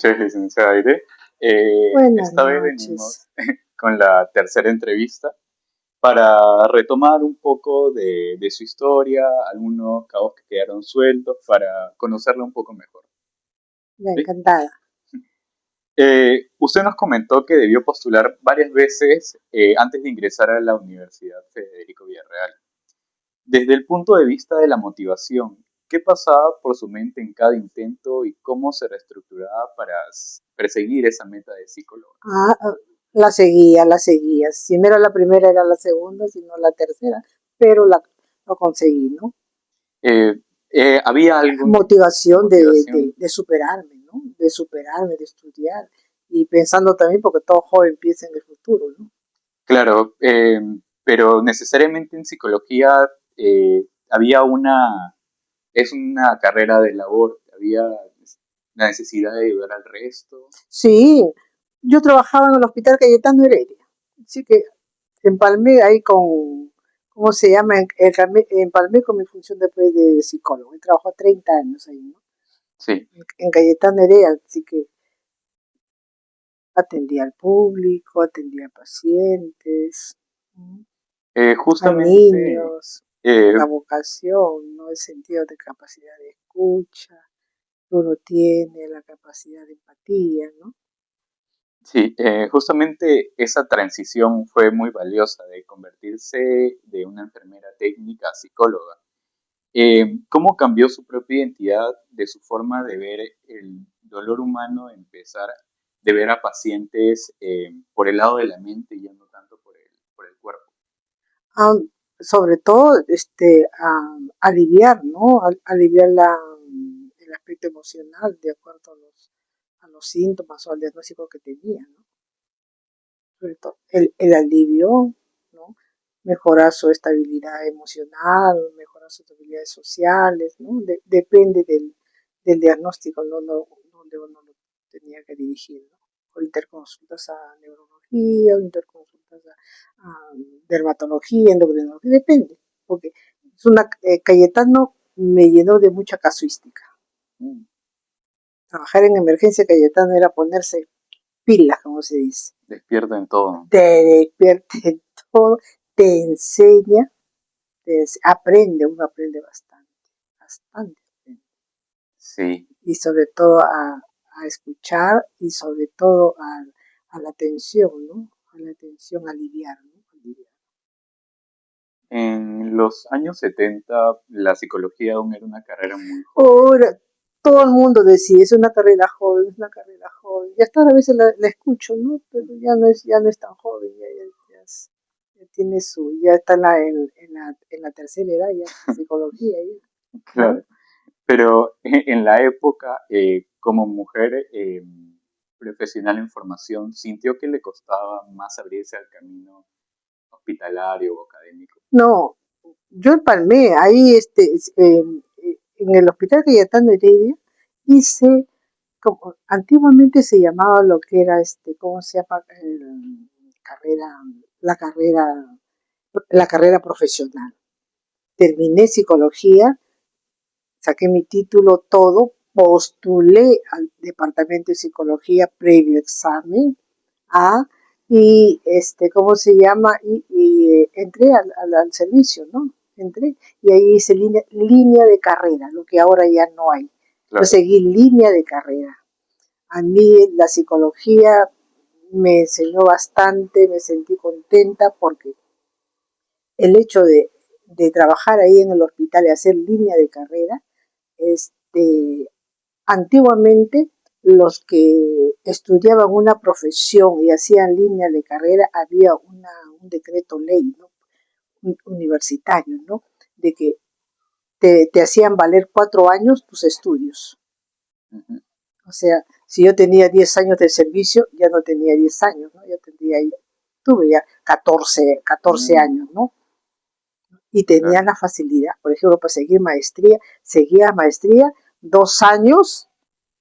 noches, licenciada Aide. Buenas Esta vez venimos noches. con la tercera entrevista para retomar un poco de su historia, algunos cabos que quedaron sueltos, para conocerla un poco mejor. Ya ¿Sí? encantada. Usted nos comentó que debió postular varias veces antes de ingresar a la Universidad Federico Villarreal. Desde el punto de vista de la motivación, ¿qué pasaba por su mente en cada intento y cómo se reestructuraba para perseguir esa meta de psicólogo? La seguía. Si no era la primera, era la segunda, si no la tercera, pero lo conseguí, ¿no? Eh, ¿Había alguna Motivación motivación? de superarme, ¿no? De superarme, de estudiar. Y pensando también, porque todo joven piensa en el futuro, ¿no? Claro, pero necesariamente en psicología había es una carrera de labor, había la necesidad de ayudar al resto. Sí, yo trabajaba en el Hospital Cayetano Heredia. Así que empalmé ahí con, ¿cómo se llama? Empalmé con mi función después de psicólogo. He trabajado 30 años ahí, ¿no? Sí, En Cayetano Heredia, así que atendía al público, atendía a pacientes, ¿no? A justamente, niños, eh, la vocación, ¿no? El sentido de capacidad de escucha, uno tiene la capacidad de empatía, ¿no? sí, justamente esa transición fue muy valiosa de convertirse de una enfermera técnica a psicóloga. ¿Cómo cambió su propia identidad de su forma de ver el dolor humano, empezar de ver a pacientes por el lado de la mente y ya no tanto por el cuerpo? Ah, sobre todo, aliviar, ¿no? Aliviar el aspecto emocional de acuerdo a los síntomas o al diagnóstico que tenía, ¿no? Sobre todo el alivio, ¿no? Mejorar su estabilidad emocional, mejorar sus habilidades sociales, ¿no? Depende del diagnóstico, ¿no? Donde uno lo tenía que dirigir, ¿no? O interconsultas a neurología, o interconsultas a dermatología, endocrinología, depende, porque Cayetano me llenó de mucha casuística. Mm, Trabajar en emergencia Cayetano era ponerse pilas, como se dice. despierta en todo. Te despierta en todo, te enseña, aprende, uno aprende bastante, bastante. Sí. Y sobre todo a escuchar y sobre todo a la atención, ¿no? A la atención, a aliviar, ¿no? Aliviar. En los años 70 la psicología aún era una carrera muy joven. Ahora, todo el mundo decía, es una carrera joven, es una carrera joven. Y hasta a veces la escucho, ¿no? Pero ya no es tan joven, ya tiene ya está en la tercera edad, ya, psicología, ya, Claro. ¿no? Pero en la época, como mujer profesional en formación, ¿sintió que le costaba más abrirse al camino hospitalario o académico? No, yo empalmé ahí, en el Hospital Cayetano Heredia, hice, como antiguamente se llamaba lo que era, ¿cómo se llama? Carrera, la carrera, la carrera profesional. Terminé psicología, saqué mi título, todo, postulé al departamento de psicología previo examen, a, y ¿cómo se llama? Entré al servicio, ¿no? Entré y ahí hice línea de carrera, lo que ahora ya no hay. Yo Claro. seguí línea de carrera. A mí la psicología me enseñó bastante, me sentí contenta porque el hecho de trabajar ahí en el hospital y hacer línea de carrera, este, antiguamente los que estudiaban una profesión y hacían línea de carrera, había un decreto ley, ¿no? Universitario, ¿no? De que te hacían valer 4 años tus estudios. Ujú. O sea, si yo tenía 10 años de servicio, ya no tenía 10 años, ¿no? Tuve ya 14 Mm, años, ¿no? Y tenía claro. la facilidad, por ejemplo, para seguir maestría, seguía maestría 2 años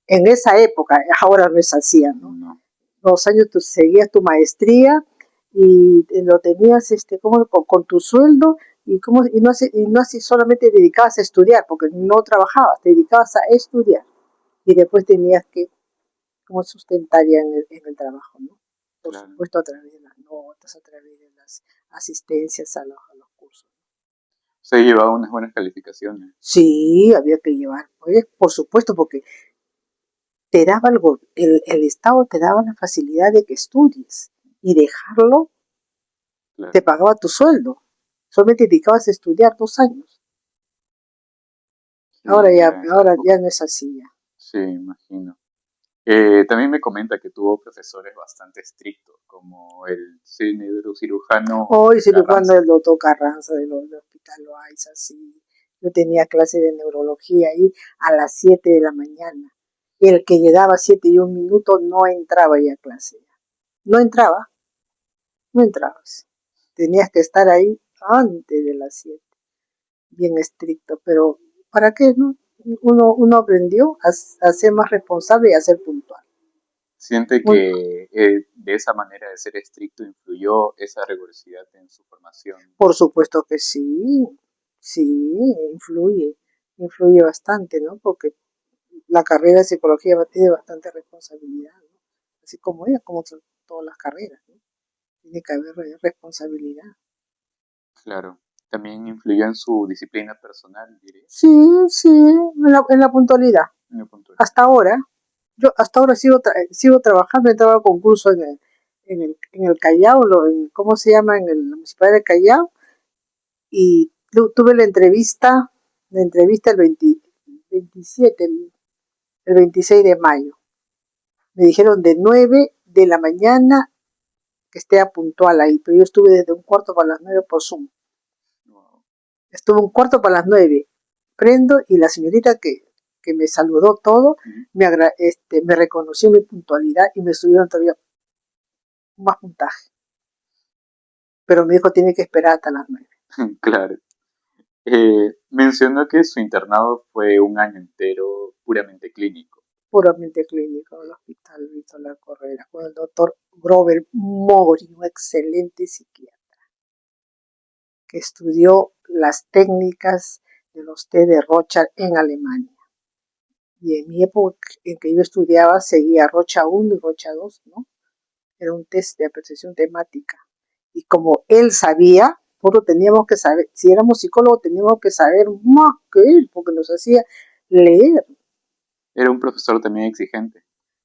en esa época, ahora no es así, ¿no? No, 2 años tú seguías tu maestría y lo tenías como con tu sueldo y no así solamente dedicabas a estudiar, porque no trabajabas, te dedicabas a estudiar y después tenías que cómo sustentaría en el trabajo, ¿no? Por claro. supuesto a través de las notas, a través de las asistencias a los cursos. Se llevaba unas buenas calificaciones. Sí, había que llevar, pues, por supuesto, porque te daba el Estado te daba la facilidad de que estudies y dejarlo, te Claro. pagaba tu sueldo. Solamente te dedicabas a estudiar 2 años. Sí, era en esa Ahora ya época. no es así ya. Sí, imagino. También me comenta que tuvo profesores bastante estrictos, como el neurocirujano Hoy cirujano Carranza. del doctor Carranza del Hospital Loaiza, sí. Yo tenía clase de neurología ahí a las 7 de la mañana. Y el que llegaba a 7:01 no entraba ya a clase. No entraba, no entrabas. Tenías que estar ahí antes de las 7, bien estricto. Pero, ¿para qué? No? Uno aprendió a ser más responsable y a ser puntual. Siente Un- que de esa manera de ser estricto influyó esa rigurosidad en su formación. por supuesto que sí, sí, influye, influye bastante, ¿no? Porque la carrera de psicología tiene bastante responsabilidad, ¿no? Así como ella, como todas las carreras, ¿no? Tiene que haber responsabilidad. Claro. También influyó en su disciplina personal, diría, Sí, sí, en la puntualidad. en la puntualidad. Hasta ahora, yo hasta ahora sigo trabajando, he entrado a concurso en el Callao, ¿cómo se llama? En la Municipalidad de Callao, y tuve la entrevista el 27, el 26 de mayo. Me dijeron de 9 de la mañana que esté puntual ahí, pero yo estuve desde un cuarto para las 9 por Zoom. Wow. Estuve un cuarto para las 9. Prendo y la señorita que me saludó todo, Ujú. me reconoció mi puntualidad y me subieron todavía más puntaje. Pero me dijo tiene que esperar hasta las 9. Claro. Mencionó que su internado fue un año entero puramente clínico. Puramente clínico en el hospital Víctor La Correra, con el doctor Grover Mori, un excelente psiquiatra, que estudió las técnicas de los té de Rocha en Alemania. Y en mi época en que yo estudiaba seguía Rocha 1 y Rocha 2, ¿no? Era un test de apreciación temática. Y como él sabía, nosotros teníamos que saber, si éramos psicólogos teníamos que saber más que él, porque nos hacía leer. Era un profesor también exigente.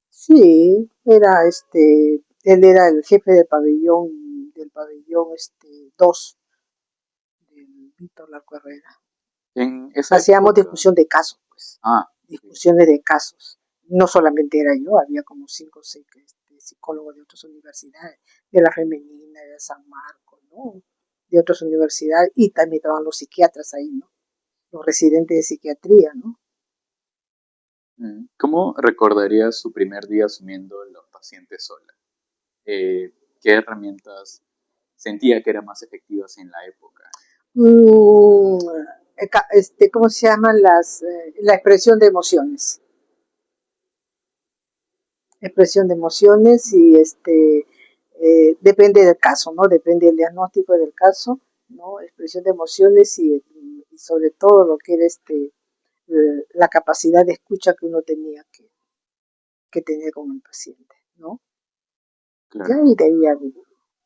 Sí, él era el jefe del pabellón 2 del Víctor La Carrera. En esa Hacíamos época, discusión de casos, pues, ah, sí, discusiones de casos. No solamente era yo, había como 5 o 6 psicólogos de otras universidades, de la Femenina, de San Marcos, ¿no? De otras universidades, y también estaban los psiquiatras ahí, ¿no? Los residentes de psiquiatría, ¿no? ¿cómo recordaría su primer día asumiendo los pacientes sola? ¿Qué herramientas sentía que eran más efectivas en la época? Mm, ¿Cómo se llaman la expresión de emociones? Expresión de emociones y depende del caso, ¿no? Depende del diagnóstico del caso, ¿no? Expresión de emociones y sobre todo lo que era la capacidad de escucha que uno tenía que tener con el paciente, ¿no? Ya Claro. y de ahí ya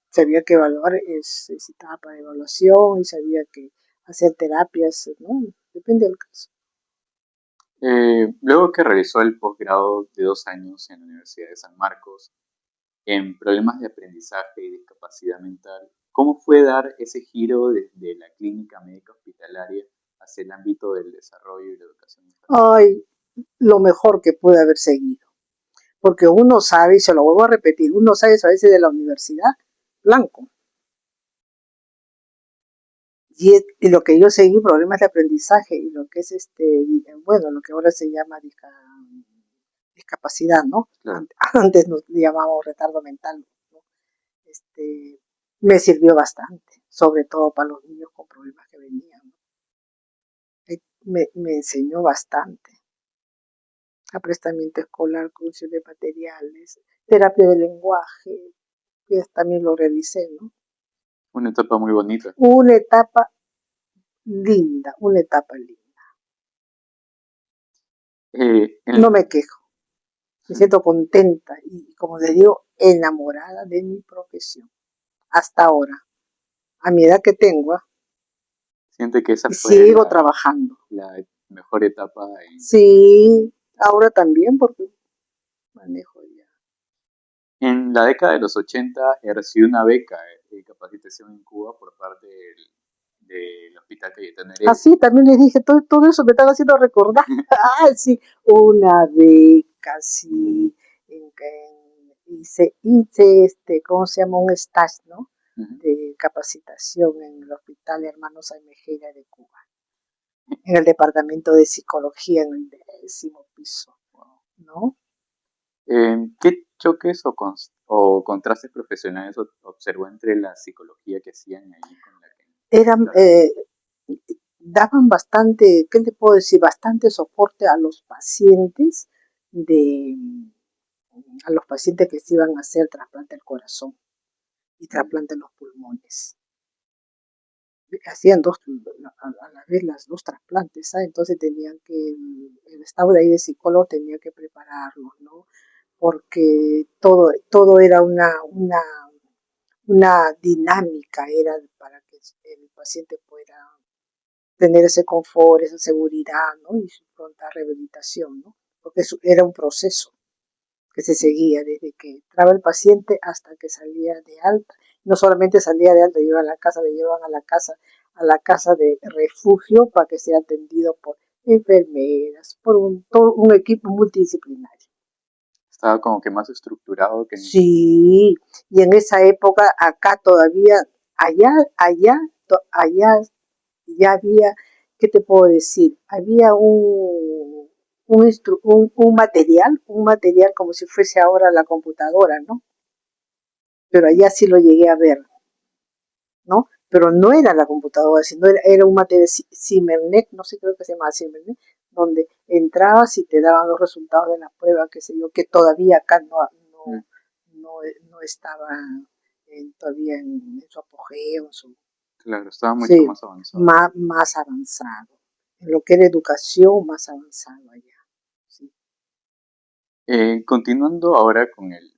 sabía que evaluar es etapa de evaluación y sabía que hacer terapias, ¿no? Depende del caso. Luego que realizó el posgrado de 2 años en la Universidad de San Marcos en problemas de aprendizaje y discapacidad mental, ¿cómo fue dar ese giro desde la clínica médica hospitalaria hacia el ámbito del desarrollo y la educación infantil? Ay, lo mejor que pude haber seguido. Porque uno sabe, y se lo vuelvo a repetir, uno sabe a veces de la universidad, blanco. Y lo que yo seguí, problemas de aprendizaje, y lo que es bueno, lo que ahora se llama discapacidad, ¿no? Claro. Antes nos llamábamos retardo mental, ¿no? Este, me sirvió bastante, sobre todo para los niños con problemas que venían, ¿no? Me enseñó bastante. Aprestamiento escolar, cursos de materiales, terapia de lenguaje, que también lo realicé, ¿no? Una etapa muy bonita. Una etapa linda, una etapa linda. Eh, No en, me quejo. me siento contenta y, como les digo, enamorada de mi profesión. Hasta ahora, a mi edad que tengo, Siente que esa y fue sigo trabajando. la mejor etapa Sí, ahora también porque manejo ya. en la década de los 80 recibió una beca de capacitación en Cuba por parte del Hospital Cayetano Heredia. Así también les dije, todo eso me estaba haciendo recordar. Ah, sí, una beca, sí. Hice ¿cómo se llama? Un stage, ¿no? Ujú. De capacitación en el Hospital Hermanos Almejera de Cuba, en el departamento de psicología, en el 10.º piso, ¿no? ¿Qué choques o contrastes profesionales observó entre la psicología que hacían allí con la que Eran, ahora? daban bastante, ¿qué te puedo decir? Bastante soporte a los pacientes de, a los pacientes que se iban a hacer trasplante del corazón y trasplante de los pulmones. Hacían a la vez las dos trasplantes, ¿sabes? Entonces tenían que, el estado de ahí de psicólogo tenía que prepararlos, ¿no? Porque todo era una dinámica, era para que el paciente pueda tener ese confort, esa seguridad, ¿no? Y su pronta rehabilitación, ¿no? Porque eso era un proceso que se seguía desde que entraba el paciente hasta que salía de alta. No solamente salía de alta, llevaban a la casa, le llevaban a la casa de refugio para que sea atendido por enfermeras, por todo un equipo multidisciplinario. Estaba como que más estructurado que en... Sí, y en esa época acá todavía, allá ya había, ¿qué te puedo decir? Había un material como si fuese ahora la computadora, ¿no? Pero allá sí lo llegué a ver, ¿no? Pero no era la computadora, sino era un material Cimernet, no sé, creo que se llama Cimernet, donde entrabas y te daban los resultados de la prueba, qué sé yo, que todavía acá Mm, no, no estaba todavía en su apogeo, claro, estaba mucho sí, más avanzado. más avanzado. En lo que era educación, más avanzado allá. Sí. Continuando ahora con el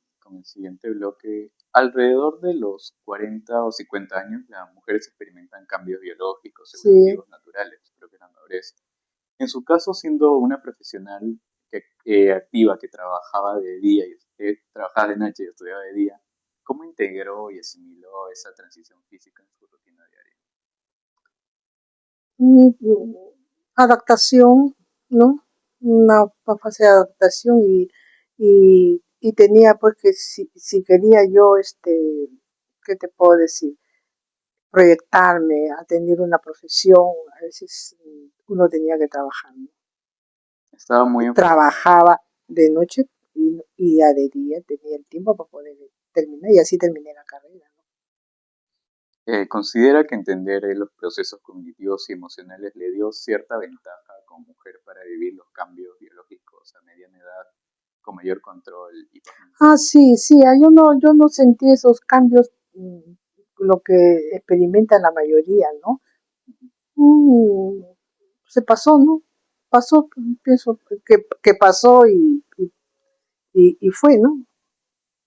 siguiente bloque, alrededor de los 40 o 50 años, las mujeres experimentan cambios biológicos, Sí. evolutivos, naturales, creo que la madurez. En su caso, siendo una profesional activa que trabajaba de día y trabajaba de noche y estudiaba de día, ¿cómo integró y asimiló esa transición física en su rutina diaria? Adaptación, ¿no? Una fase de adaptación y tenía pues que si quería yo, ¿qué te puedo decir? Proyectarme, atender una profesión, a veces uno tenía que trabajar, ¿no? Estaba muy enfocada. Trabajaba de noche y ya de día tenía el tiempo para poder terminar y así terminé la carrera, ¿no? Considera que entender los procesos cognitivos y emocionales le dio cierta ventaja como mujer para vivir los cambios biológicos a mediana edad con mayor control y paz mental. Ah, sí, sí, yo no sentí esos cambios, lo que experimenta la mayoría, ¿no? Mm, se pasó, ¿no? Pasó, pienso que pasó y fue, ¿no?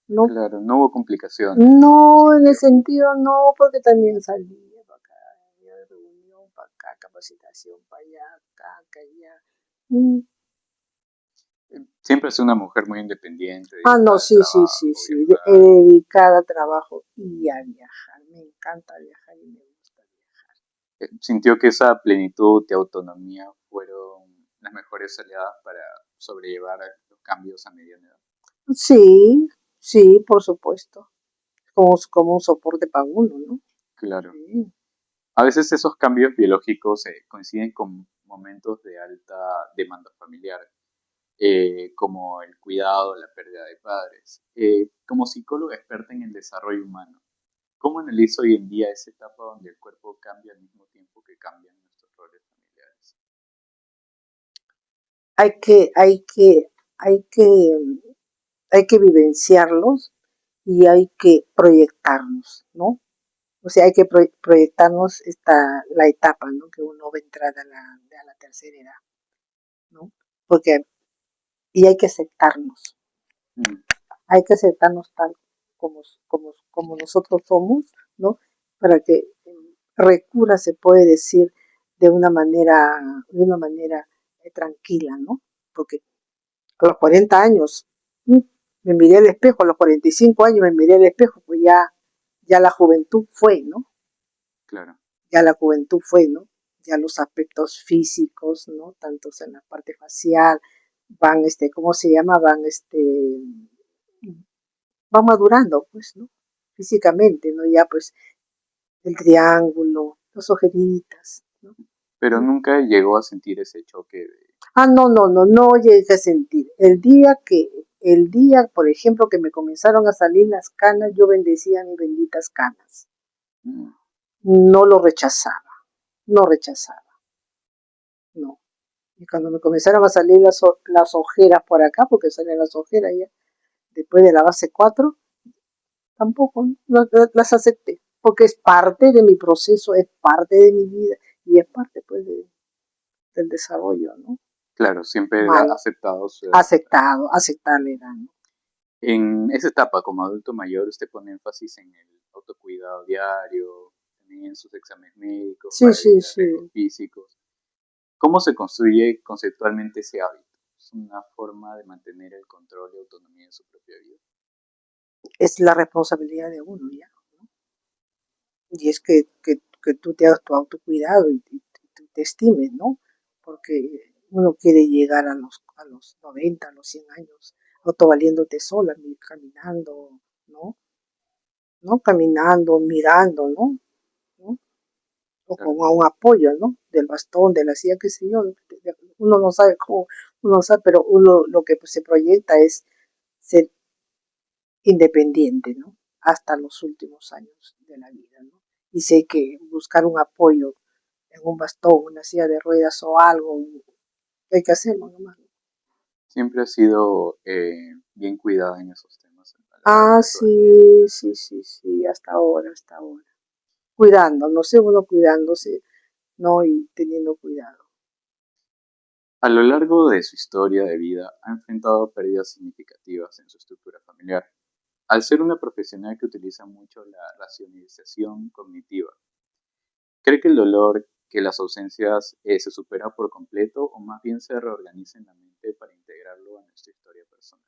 No, Claro, no hubo complicaciones, no, en el sintió. sentido no, porque también salía para acá, de reunión para acá, capacitación para allá, acá, allá. Mm. Siempre es una mujer muy independiente, Ah, no, dedicada al sí, sí, sí, trabajo, sí, viajar. dedicada a trabajo y a viajar. Me encanta viajar y me gusta viajar. Sintió que esa plenitud y autonomía fueron las mejores aliadas para sobrellevar los cambios a mediana edad. Sí, sí, por supuesto. Como un soporte para uno, ¿no? Claro. Sí. A veces esos cambios biológicos coinciden con momentos de alta demanda familiar, como el cuidado, la pérdida de padres. Como psicóloga experta en el desarrollo humano, ¿cómo analiza hoy en día esa etapa donde el cuerpo cambia al mismo tiempo que cambian nuestros roles familiares? Hay que, hay que, hay que, hay que vivenciarlos y hay que proyectarnos, ¿no? O sea, hay que proyectarnos la etapa, ¿no? Que uno va a entrar a la tercera edad, ¿no? Porque, y hay que aceptarnos. Mm, Hay que aceptarnos tal como nosotros somos, ¿no? Para que recura, se puede decir, de una manera tranquila, ¿no? Porque a los 40 años me miré al espejo, a los 45 años me miré al espejo, pues ya la juventud fue, ¿no? claro. Ya la juventud fue, ¿no? Ya los aspectos físicos, ¿no? Tanto en la parte facial, ¿cómo se llama? Van madurando, pues, ¿no? Físicamente, ¿no? Ya, pues, el triángulo, los ojeritas, ¿no? Pero nunca llegó a sentir ese choque de... Ah, no llegué a sentir. El día, por ejemplo, que me comenzaron a salir las canas, yo bendecía mis benditas canas. Mm, No lo rechazaba, no rechazaba, no. Y cuando me comenzaron a salir las ojeras por acá, porque salen las ojeras ya, después de la base 4 tampoco las acepté, porque es parte de mi proceso, es parte de mi vida y es parte pues del desarrollo, ¿no? claro, siempre ha Humano, aceptado su edad. aceptar la edad, ¿no? En esa etapa, como adulto mayor, usted pone énfasis en el autocuidado diario, también en sus exámenes médicos Sí, para sí, evitar sí. riesgos físicos. ¿Cómo se construye conceptualmente ese hábito? Es una forma de mantener el control y autonomía de su propia vida. Es la responsabilidad de uno ya, ¿no? Y es que tú te hagas tu autocuidado y tú te estimes, ¿no? Porque uno quiere llegar a los 90, a los 100 años, autovaliéndote sola, caminando, ¿no? ¿No? Caminando, mirando, ¿no? ¿No? O con Claro. un apoyo, ¿no? Del bastón, de la silla, qué sé yo. Uno no sabe cómo, uno no sabe, pero uno lo que se proyecta es ser independiente, ¿no? Hasta los últimos años de la vida, ¿no? Y sé que buscar un apoyo en un bastón, una silla de ruedas o algo, hay que hacerlo nomás. Siempre ha sido bien cuidada en esos temas a lo largo Ah, de toda su vida. sí, hasta ahora, hasta ahora. Cuidando, no sé, uno cuidándose, ¿no? Y teniendo cuidado. A lo largo de su historia de vida ha enfrentado pérdidas significativas en su estructura familiar. Al ser una profesional que utiliza mucho la racionalización cognitiva, ¿cree que el dolor, que las ausencias se supera por completo o más bien se reorganiza en la mente para integrarlo a nuestra historia personal?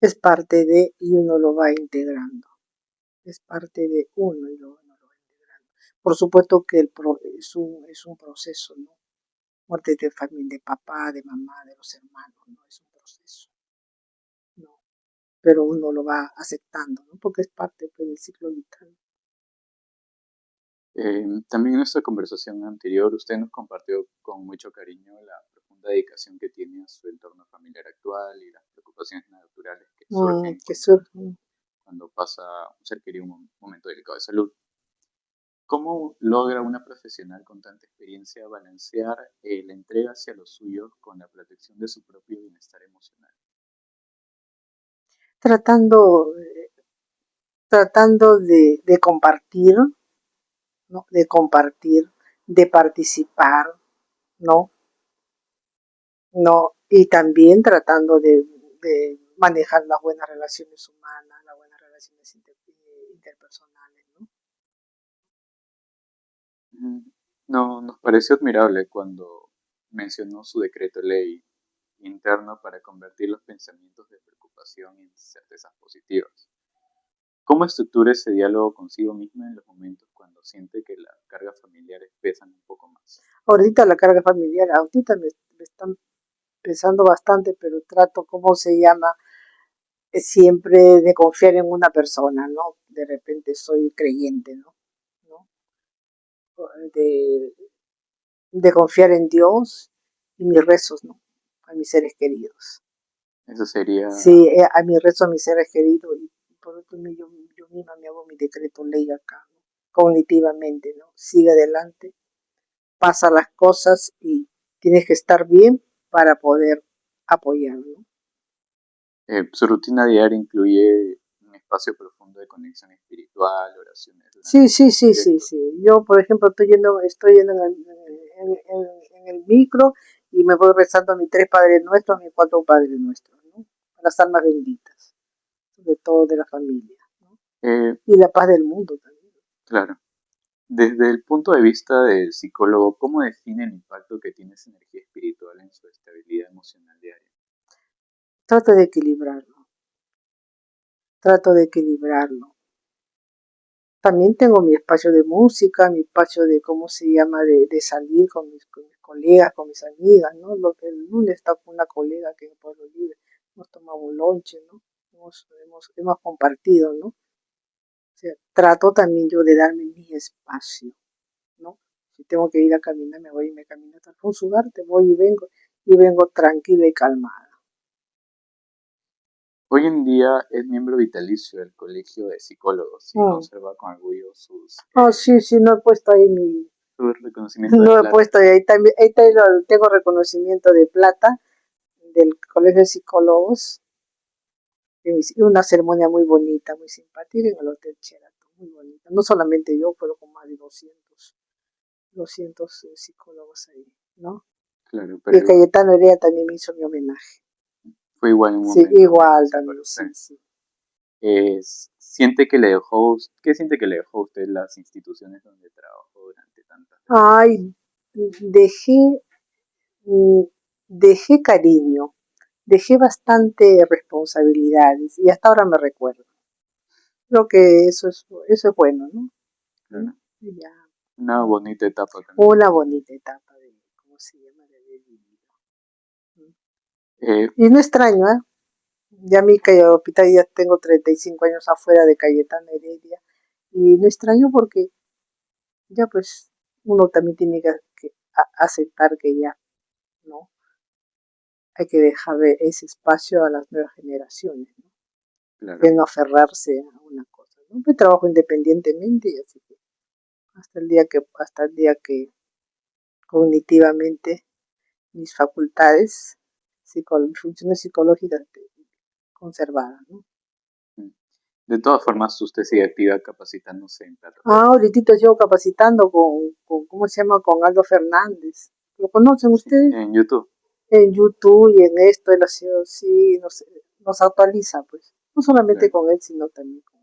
Es parte de y uno lo va integrando. Es parte de uno y uno lo va integrando. Por supuesto que es un proceso, ¿no? Muerte de familia, de papá, de mamá, de los hermanos, ¿no? Es un proceso, ¿no? Pero uno lo va aceptando, ¿no? Porque es parte pues, del ciclo vital. También en nuestra conversación anterior, usted nos compartió con mucho cariño la profunda dedicación que tiene a su entorno familiar actual y las preocupaciones naturales que surgen Que cuando pasa un ser querido un momento delicado de salud. ¿Cómo logra una profesional con tanta experiencia balancear la entrega hacia los suyos con la protección de su propio bienestar emocional? tratando, tratando de compartir, ¿no? De compartir, de participar, ¿no? No, y también tratando de manejar las buenas relaciones humanas, las buenas relaciones interpersonales, ¿no? No, nos pareció admirable cuando mencionó su decreto ley interno para convertir los pensamientos de preocupación en certezas positivas. ¿Cómo estructura ese diálogo consigo misma en los momentos cuando siente que las cargas familiares pesan un poco más? Ahorita la carga familiar, ahorita me están pesando bastante, pero trato, ¿cómo se llama? Siempre de confiar en una persona, ¿no? De repente soy creyente, ¿no? ¿No? De, de confiar en Dios y mis rezos, ¿no? A mis seres queridos. Eso sería, Sí, a mis rezos, a mis seres queridos y por otro yo misma me hago mi decreto ley acá, ¿no? Cognitivamente, ¿no? Sigue adelante, pasa las cosas y tienes que estar bien para poder apoyar, ¿no? su rutina diaria incluye un espacio profundo de conexión espiritual, oraciones durante Sí, sus trayectos. sí. Yo, por ejemplo, estoy yendo en el micro y me voy rezando a mis tres Padres Nuestros, a mis cuatro Padres Nuestros, ¿no? las almas benditas, sobre todo de la familia, ¿no? Eh, Y la paz del mundo también. claro. Desde el punto de vista del psicólogo, ¿cómo define el impacto que tiene esa energía espiritual en su estabilidad emocional diaria? Trato de equilibrarlo, trato de equilibrarlo. También tengo mi espacio de música, mi espacio de, ¿cómo se llama?, de salir con mis colegas, con mis amigas, ¿no? El lunes estaba con una colega que en Pueblo Libre hemos tomado un lonche, ¿no? Hemos compartido, ¿no? O sea, trato también yo de darme mi espacio, ¿no? Si tengo que ir a caminar, me voy y me camino hasta Alfonso Ugarte, voy y vengo tranquila y calmada. Hoy en día es miembro vitalicio del Colegio de Psicólogos y Mm. conserva con orgullo Oh, sí, sí, no he puesto ahí mi, su reconocimiento de no he plata. puesto ahí también, tengo reconocimiento de plata del Colegio de Psicólogos, una ceremonia muy bonita, muy simpática en el Hotel Sheraton, muy bonita. No solamente yo, pero con más de 200 psicólogos ahí, ¿no? Claro, Y el pero Cayetano Heredia también me hizo mi homenaje. fue igual un Sí, momento muy igual especial para también, usted. sí, sí. ¿Siente que le dejó, qué siente que le dejó a usted las instituciones donde trabajó durante tantas décadas? Ay, dejé, mm, dejé cariño, dejé bastante responsabilidades y hasta ahora me recuerdo. Creo que eso es bueno, ¿no? Claro, Y ya, una bonita etapa también. una bonita etapa de, ¿cómo se llama?, de haber vivido. Eh, Y no extraño, ¿eh? Ya mi hospital ya tengo 35 años afuera de Cayetano Heredia y no extraño porque ya pues uno también tiene que aceptar que ya, ¿no? Hay que dejar ese espacio a las nuevas generaciones, ¿no? claro, Que no aferrarse a una cosa, ¿no? Yo trabajo independientemente y así que hasta el día que cognitivamente mis facultades, mis funciones psicológicas conservadas, ¿no? mm. De todas formas, usted sigue activa capacitándose en Ah, plataformas. ahorita sigo capacitando ¿cómo se llama? Con Aldo Fernández. ¿Lo conocen Sí, ustedes? en YouTube. En YouTube y en esto, él ha sido, sí, nos actualiza, pues. No solamente Claro. con él, sino también con...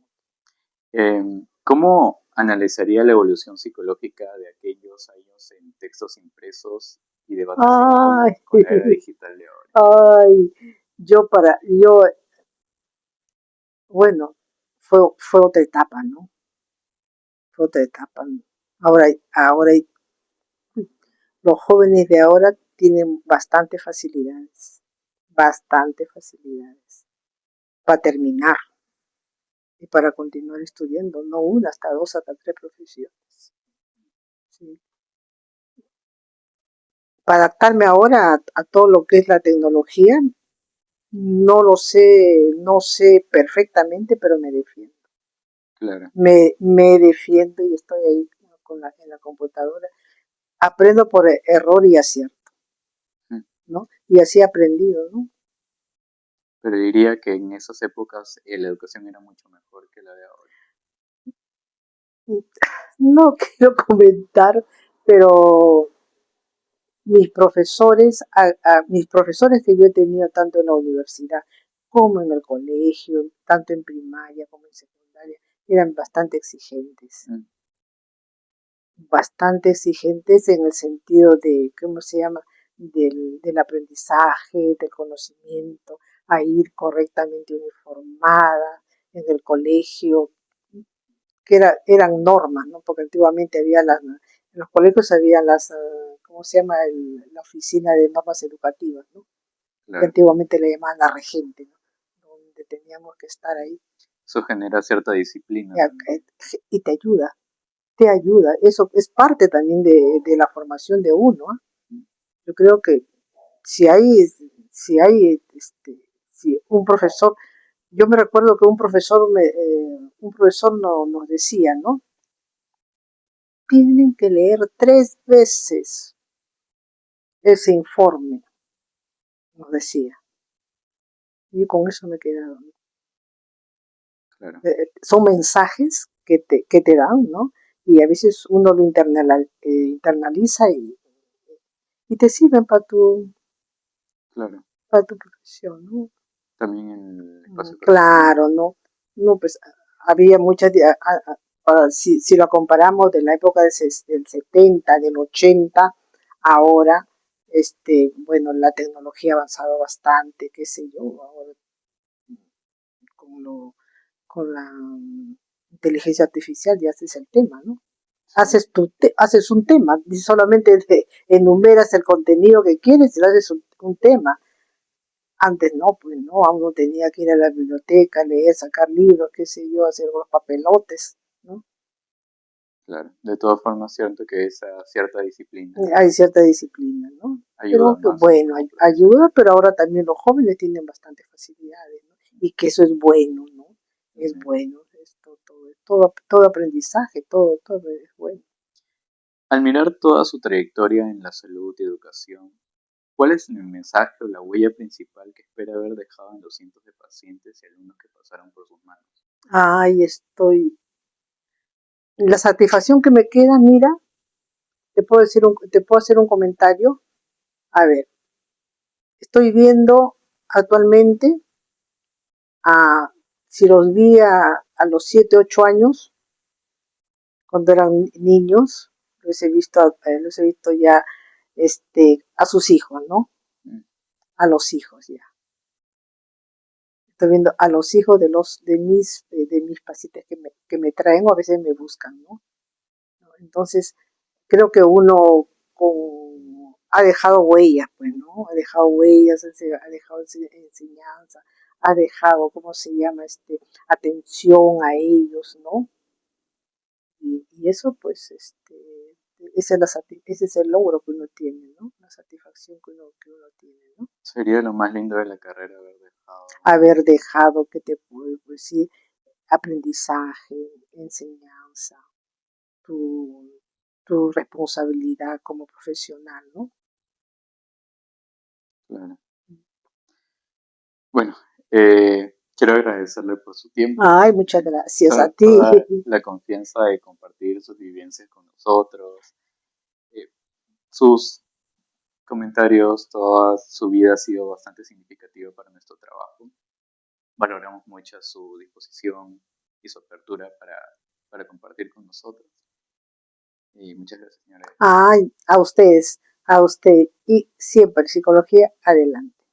¿Cómo analizaría la evolución psicológica de aquellos años en textos impresos y debátase Ay, cómo con la era digital de ahora? ay, yo, bueno, fue otra etapa, ¿no? Fue otra etapa, ¿no? Ahora los jóvenes de ahora tienen bastante facilidades para terminar y para continuar estudiando, no una, hasta dos, hasta tres profesiones. ¿Sí? Para adaptarme ahora a todo lo que es la tecnología, no lo sé, no sé perfectamente, pero me defiendo. Claro. Me defiendo y estoy ahí en la computadora. Aprendo por error y acierto, Mm. ¿no? Y así he aprendido, ¿no? Pero diría que en esas épocas la educación era mucho mejor que la de ahora. No quiero comentar, pero mis profesores que yo he tenido tanto en la universidad como en el colegio, tanto en primaria como en secundaria, eran Mm. bastante exigentes en el sentido de, ¿cómo se llama?, del aprendizaje, del conocimiento, a ir correctamente uniformada en el colegio, que eran normas, ¿no? Porque antiguamente en los colegios había ¿cómo se llama?, la oficina de normas educativas, ¿no? Que Claro. antiguamente le llamaban la regente, ¿no? Donde teníamos que estar ahí Eso genera cierta disciplina también. y te ayuda. Eso es parte también de la formación de uno, ¿eh? Mm. Yo creo que si hay, si hay, si un profesor, yo me recuerdo que un profesor nos decía, ¿no? Tienen que leer 3 veces ese informe, nos decía. Y con eso me he quedado. Claro. Son mensajes que te dan, ¿no? Y a veces uno lo internaliza y te sirven Claro. para tu profesión, ¿no? también en el espacio profesional. Claro, ¿no? No, pues había muchas, si lo comparamos de la época del 70, del 80, ahora, bueno, la tecnología ha avanzado bastante, qué sé yo, ahora con, con la inteligencia artificial ya haces el tema, ¿no? Sí, Haces un tema, y solamente enumeras el contenido que quieres y lo haces un tema. Antes no, pues no, uno tenía que ir a la biblioteca, leer, sacar libros, qué sé yo, hacer los papelotes, ¿no? claro. De todas formas, cierto que esa cierta disciplina Hay cierta disciplina, ¿no? ayuda Pero que más bueno, como ayuda, profesional. pero ahora también los jóvenes tienen bastantes facilidades, ¿no? Y que eso es bueno, ¿no? Es Ujú. bueno, todo aprendizaje, todo es bueno. Al mirar toda su trayectoria en la salud y educación, ¿cuál es el mensaje o la huella principal que espera haber dejado en los cientos de pacientes y alumnos que pasaron por sus manos? Ay, la satisfacción que me queda, mira, te puedo hacer un comentario. A ver, estoy viendo actualmente si los vi a los 7, 8 años, cuando eran niños, los he visto ya a sus hijos, ¿no? Mm, A los hijos ya. Estoy viendo a los hijos de mis pacientes que me traen o a veces me buscan, ¿no? Entonces, creo que uno ha dejado huellas, pues, ¿no? Ha dejado huellas, ha dejado enseñanza, ha dejado, ¿cómo se llama? Atención a ellos, ¿no? Y eso, pues, ese es el logro que uno tiene, ¿no? La satisfacción que uno tiene, ¿no? sería lo más lindo de la carrera haber dejado. Haber dejado, que te puedo decir, aprendizaje, enseñanza, tu, tu responsabilidad como profesional, ¿no? Claro. Bueno, quiero agradecerle por su tiempo, Ay, muchas gracias a ti. toda la confianza de compartir sus vivencias con nosotros, eh, sus comentarios, toda su vida ha sido bastante significativa para nuestro trabajo. Valoramos mucho su disposición y su apertura para compartir con nosotros. Y muchas gracias, señora. Ay, a usted. Y siempre, psicología, adelante.